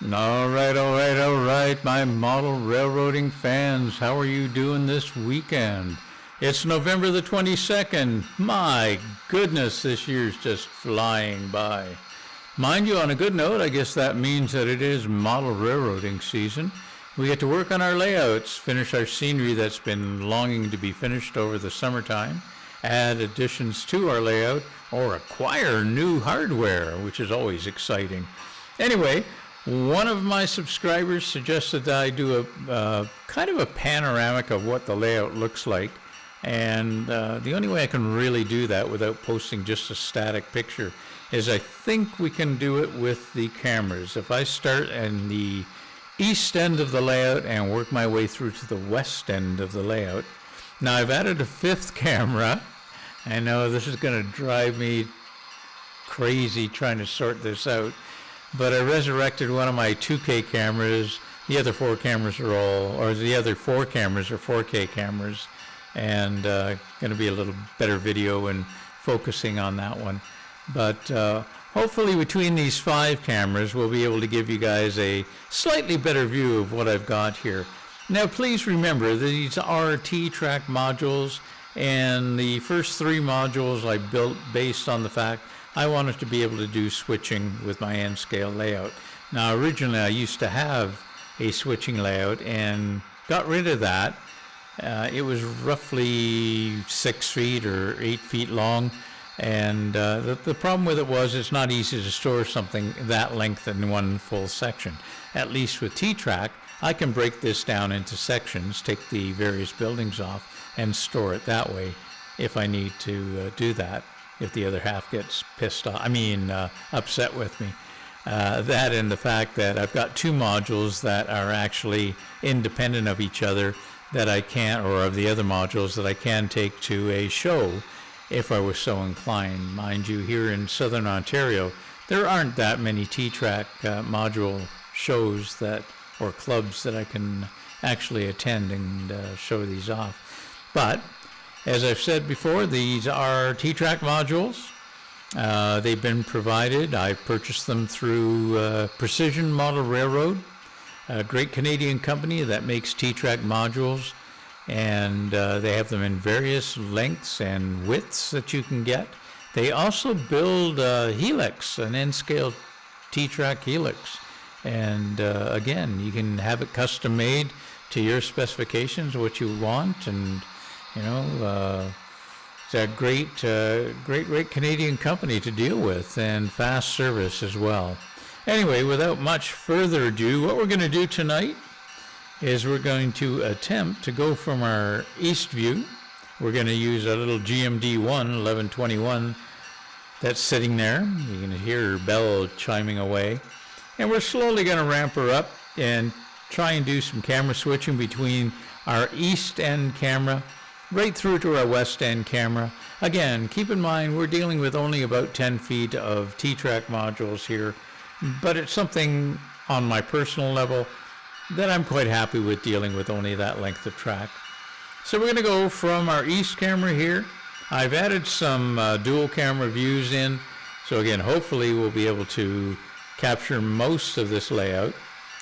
All right, my model railroading fans. How are you doing this weekend? It's November the 22nd. My goodness, this year's just flying by. Mind you, on a good note, I guess that means that it is model railroading season. We get to work on our layouts, finish our scenery that's been longing to be finished over the summertime, add additions to our layout, or acquire new hardware, which is always exciting. Anyway, one of my subscribers suggested that I do a kind of a panoramic of what the layout looks like, and the only way I can really do that without posting just a static picture is I think we can do it with the cameras. If I start in the east end of the layout and work my way through to the west end of the layout. Now I've added a fifth camera. I know this is going to drive me crazy trying to sort this out, but I resurrected one of my 2K cameras. The other four cameras are 4K cameras, and going to be a little better video and focusing on that one. But hopefully between these 5 cameras we'll be able to give you guys a slightly better view of what I've got here. Now please remember, these are T-Trak modules, and the first 3 modules I built based on the fact I wanted to be able to do switching with my N scale layout. Now originally I used to have a switching layout and got rid of that. It was roughly 6 feet or 8 feet long, and the problem with it was it's not easy to store something that length in one full section. At least with T-Trak, I can break this down into sections, take the various buildings off, and store it that way if I need to do that, if the other half gets upset with me. That and the fact that I've got 2 modules that are actually independent of each other that I can, or of the other modules that I can take to a show if I was so inclined. Mind you, here in Southern Ontario, there aren't that many T-Trak module shows or clubs that I can actually attend and show these off. But as I've said before, these are T-Trak modules. They've been provided. I purchased them through Precision Model Railroad, a great Canadian company that makes T-Trak modules, and they have them in various lengths and widths that you can get. They also build Helix, an N-scale T-Trak Helix, and again, you can have it custom made to your specifications, what you want, and it's a great Canadian company to deal with, and fast service as well. Anyway, without much further ado, what we're going to do tonight is we're going to attempt to go from our east view. We're going to use a little GMD 1121 that's sitting there. You can hear her bell chiming away. And we're slowly going to ramp her up and try and do some camera switching between our east end camera right through to our west end camera. Again, keep in mind we're dealing with only about 10 feet of T-Trak modules here, but it's something on my personal level that I'm quite happy with, dealing with only that length of track. So we're going to go from our east camera here. I've added some dual camera views in, so again, hopefully we'll be able to capture most of this layout.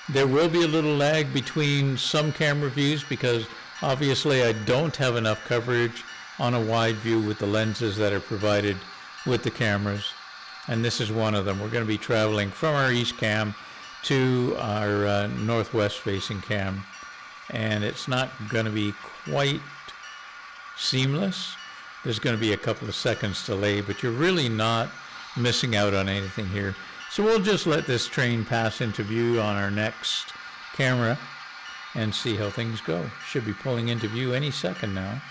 There will be a little lag between some camera views because obviously I don't have enough coverage on a wide view with the lenses that are provided with the cameras, and this is one of them. We're going to be traveling from our east cam to our northwest facing cam, and it's not going to be quite seamless. There's going to be a couple of seconds delay, but you're really not missing out on anything here. So we'll just let this train pass into view on our next camera and see how things go. Should be pulling into view any second now.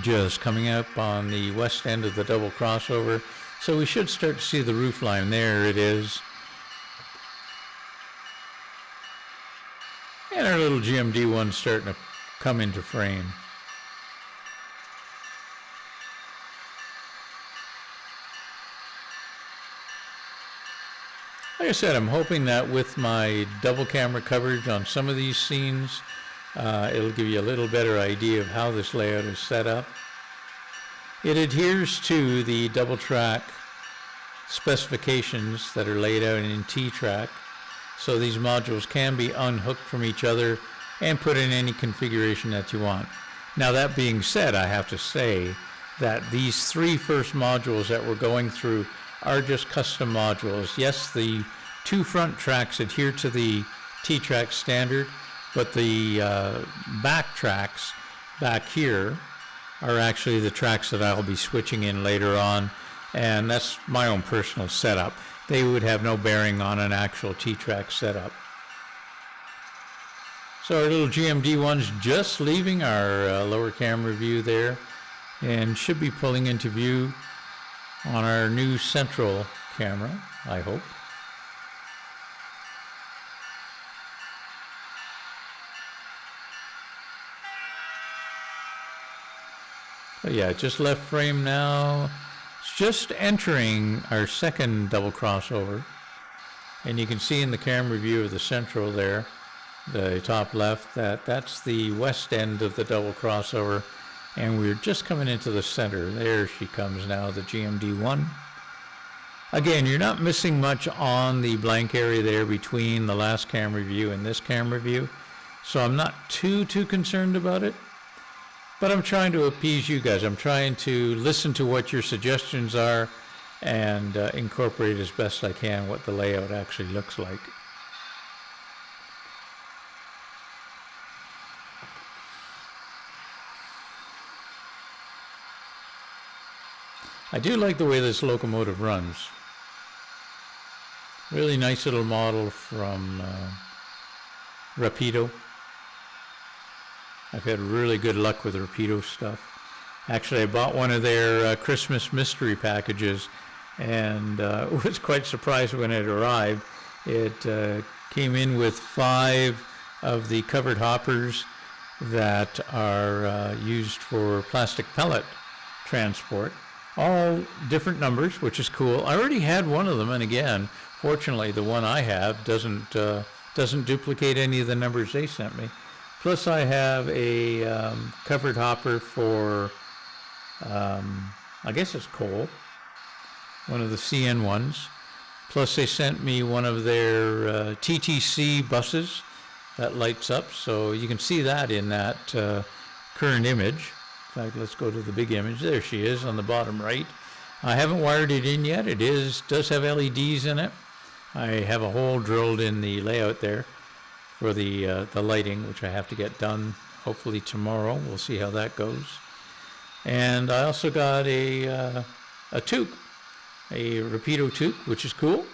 Just coming up on the west end of the double crossover, so we should start to see the roof line. There it is. And our little GMD one's starting to come into frame. Like I said, I'm hoping that with my double camera coverage on some of these scenes, it'll give you a little better idea of how this layout is set up. It adheres to the double track specifications that are laid out in T-Trak. So these modules can be unhooked from each other and put in any configuration that you want. Now that being said, I have to say that these 3 first modules that we're going through are just custom modules. Yes, the 2 front tracks adhere to the T-Trak standard, but the back tracks back here are actually the tracks that I'll be switching in later on, and that's my own personal setup. They would have no bearing on an actual T-Trak setup. So our little GMD1's just leaving our lower camera view there and should be pulling into view on our new central camera, I hope. But yeah, just left frame now. It's just entering our second double crossover. And you can see in the camera view of the central there, the top left, that's the west end of the double crossover. And we're just coming into the center. There she comes now, the GMD1. Again, you're not missing much on the blank area there between the last camera view and this camera view. So I'm not too concerned about it. But I'm trying to appease you guys. I'm trying to listen to what your suggestions are and incorporate as best I can what the layout actually looks like. I do like the way this locomotive runs. Really nice little model from Rapido. I've had really good luck with Rapido stuff. Actually, I bought one of their Christmas mystery packages and was quite surprised when it arrived. It came in with 5 of the covered hoppers that are used for plastic pellet transport. All different numbers, which is cool. I already had one of them, and again, fortunately, the one I have doesn't duplicate any of the numbers they sent me. Plus, I have a covered hopper for, I guess it's coal, one of the CN ones. Plus, they sent me one of their TTC buses that lights up, so you can see that in that current image. In fact, let's go to the big image. There she is on the bottom right. I haven't wired it in yet. It does have LEDs in it. I have a hole drilled in the layout there for the lighting, which I have to get done hopefully tomorrow. We'll see how that goes. And I also got a toque, a Rapido toque, which is cool.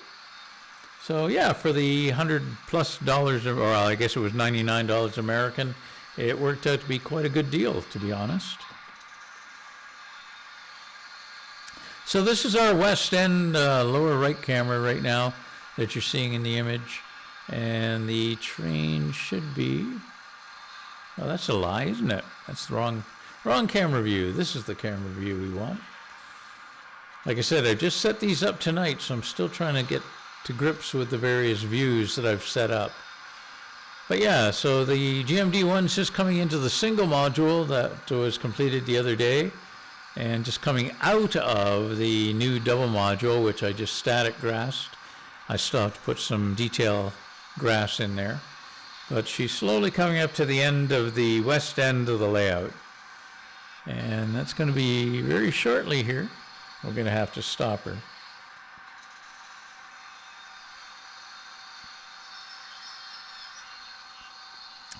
So yeah, for the $100+ or I guess it was $99 American, it worked out to be quite a good deal, to be honest. So this is our west end lower right camera right now that you're seeing in the image. And the train should be, oh, that's a lie, isn't it? That's the wrong camera view. This is the camera view we want. Like I said, I just set these up tonight, so I'm still trying to get to grips with the various views that I've set up. But yeah, so the GMD1's just coming into the single module that was completed the other day, and just coming out of the new double module, which I just static grassed. I still have to put some detail grass in there, but she's slowly coming up to the end of the west end of the layout, and that's going to be very shortly here. We're going to have to stop her.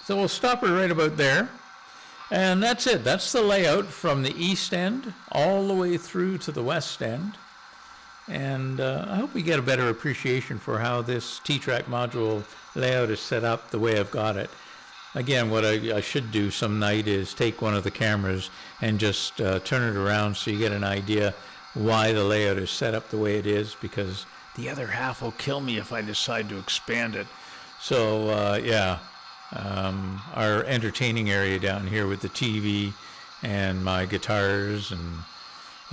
So we'll stop her right about there, and that's it. That's the layout from the east end all the way through to the west end. And I hope we get a better appreciation for how this T-Trak module layout is set up the way I've got it. Again, what I should do some night is take one of the cameras and just turn it around so you get an idea why the layout is set up the way it is, because the other half will kill me if I decide to expand it. So yeah, our entertaining area down here with the TV and my guitars and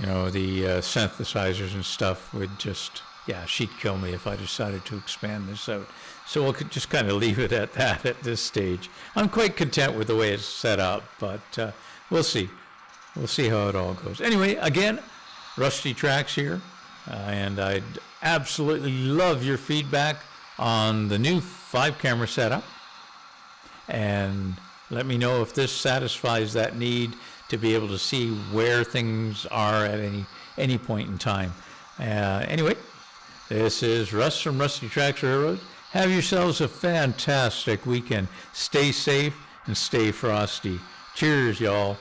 you know, the synthesizers and stuff would just, yeah, she'd kill me if I decided to expand this out. So we'll just kind of leave it at that at this stage. I'm quite content with the way it's set up, but we'll see. We'll see how it all goes. Anyway, again, Rusty Tracks here. And I'd absolutely love your feedback on the new 5-camera setup. And let me know if this satisfies that need to be able to see where things are at any point in time. Anyway, this is Russ from Rusty Tracks Railroad. Have yourselves a fantastic weekend. Stay safe and stay frosty. Cheers, y'all.